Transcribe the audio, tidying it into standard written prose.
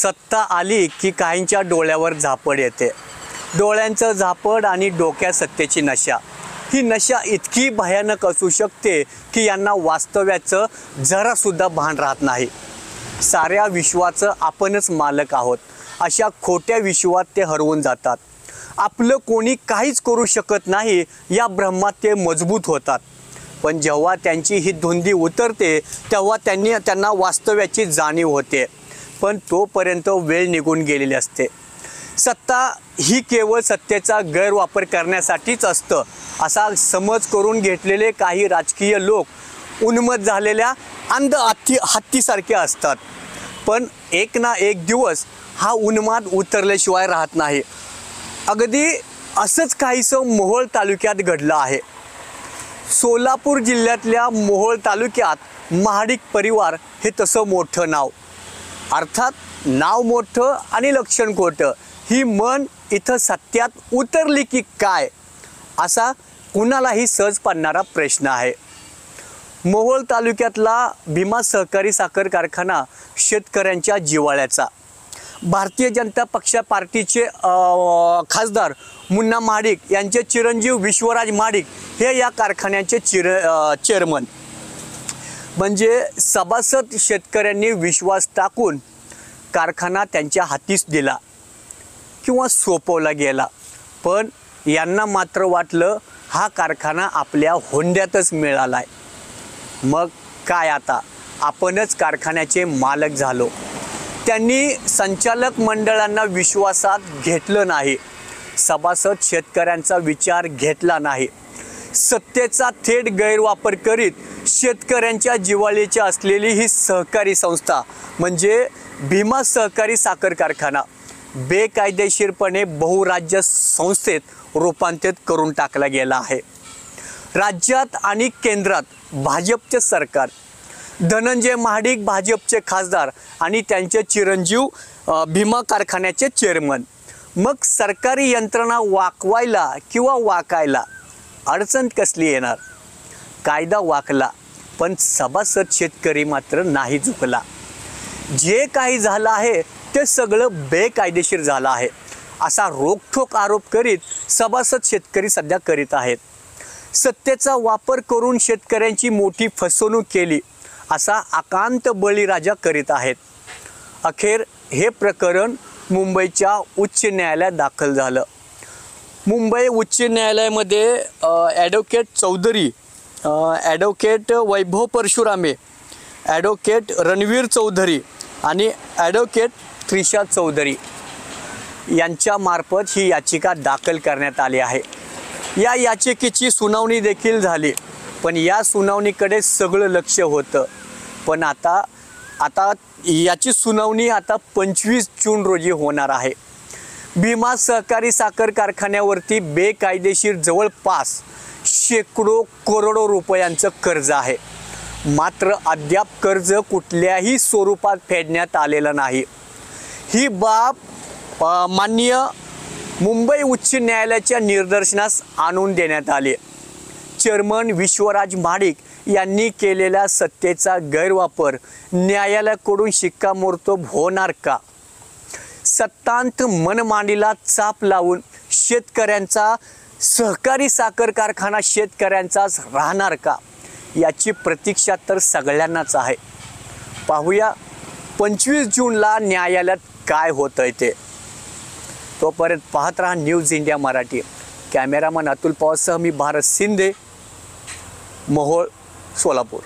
सत्ता आली की काहींच्या डोळ्यावर झापड येते. डोळ्यांचं झापड आणि डोक्यात सत्तेची नशा. ही नशा इतकी भयानक असू शकते की यांना वास्तव्याचं जरासुद्धा भान राहत नाही. साऱ्या विश्वाचं आपणच मालक आहोत अशा खोट्या विश्वात ते हरवून जातात. आपलं कोणी काहीच करू शकत नाही या भ्रमात ते मजबूत होतात. पण जेव्हा त्यांची ही धुंदी उतरते तेव्हा त्यांना वास्तव्याची जाणीव होते. पण तोपर्यंत वेळ निघून गेलेली असते. सत्ता ही केवळ सत्तेचा गैरवापर करण्यासाठीच असतं असा समज करून घेतलेले काही राजकीय लोक उन्मत्त झालेल्या अंध हत्तीसारखे असतात. पण एक ना एक दिवस हा उन्माद उतरल्याशिवाय राहत नाही. अगदी असंच काहीसं मोहोळ तालुक्यात घडलं आहे. सोलापूर जिल्ह्यातल्या मोहोळ तालुक्यात महाडिक परिवार हे तसं मोठं नाव. अर्थात नाव मोठं आणि लक्षण खोटं. ही मन इथं सत्यात उतरली की काय असा कुणालाही सहज पडणारा प्रश्न आहे. मोहोळ तालुक्यातला भीमा सहकारी साखर कारखाना शेतकऱ्यांच्या जिव्हाळ्याचा. भारतीय जनता पक्ष पार्टीचे खासदार मुन्ना महाडिक यांचे चिरंजीव विश्वराज महाडिक हे या कारखान्याचे चेअरमन. म्हणजे सभासद शेतकऱ्यांनी विश्वास टाकून कारखाना त्यांच्या हातीच दिला किंवा सोपवला गेला. पण यांना मात्र वाटलं हा कारखाना आपल्या होंड्यातच मिळालाय. मग काय आता आपणच कारखान्याचे मालक झालो. त्यांनी संचालक मंडळांना विश्वासात घेतलं नाही. सभासद शेतकऱ्यांचा विचार घेतला नाही. सत्तेचा थेट गैरवापर करीत शेतकऱ्यांच्या जिव्हाळीची असलेली ही सहकारी संस्था म्हणजे भीमा सहकारी साखर कारखाना बेकायदेशीरपणे बहुराज्य संस्थेत रूपांतरित करून टाकला गेला आहे. राज्यात आणि केंद्रात भाजपचे सरकार, धनंजय महाडिक भाजपचे खासदार आणि त्यांचे चिरंजीव भीमा कारखान्याचे चेअरमन. मग सरकारी यंत्रणा वाकवायला किंवा वाकायला अडचण कसली येणार? कायदा वाकला पण सभासद शेतकरी मात्र नाही झुकला. जे काही झालं आहे ते सगळं बेकायदेशीर झालं आहे असा रोखठोक आरोप करीत सभासद शेतकरी सध्या करीत आहेत. सत्तेचा वापर करून शेतकऱ्यांची मोठी फसवणूक केली असा आकांत बळीराजा करीत आहेत. अखेर हे प्रकरण मुंबईच्या उच्च न्यायालयात दाखल झालं. मुंबई उच्च न्यायालयामध्ये ॲडव्होकेट चौधरी, ॲडव्होकेट वैभव परशुरामे, ॲडव्होकेट रणवीर चौधरी आणि ॲडव्होकेट त्रिशा चौधरी यांच्यामार्फत ही याचिका दाखल करण्यात आली आहे. या याचिकेची सुनावणी देखील झाली. पण या सुनावणीकडे सगळं लक्ष होतं. पण आता याची सुनावणी आता 25 जून रोजी होणार आहे. भीमा सहकारी साखर कारखान्यावरती बेकायदेशीर जवळपास शेकडो करोडो रुपयांचं कर्ज आहे. मात्र अद्याप कर्ज कुठल्याही स्वरूपात फेडण्यात आलेलं नाही. ही बाब माननीय मुंबई उच्च न्यायालयाच्या निदर्शनास आणून देण्यात आले. चेअरमन विश्वराज महाडिक यांनी केलेल्या सत्तेचा गैरवापर न्यायालयाकडून शिक्कामोर्तब होणार का? सत्तांत मनमानीला चाप लावून शेतकऱ्यांचा सहकारी साखर कारखाना शेतकऱ्यांचाच राहणार का याची प्रतीक्षा तर सगळ्यांनाच आहे. पाहूया 25 जूनला न्यायालयात काय होतंय ते. तोपर्यंत पाहत राहा news India Marathi. Cameraman Atul पवारसह मी भारत शिंदे, मोहोळ, सोलापूर.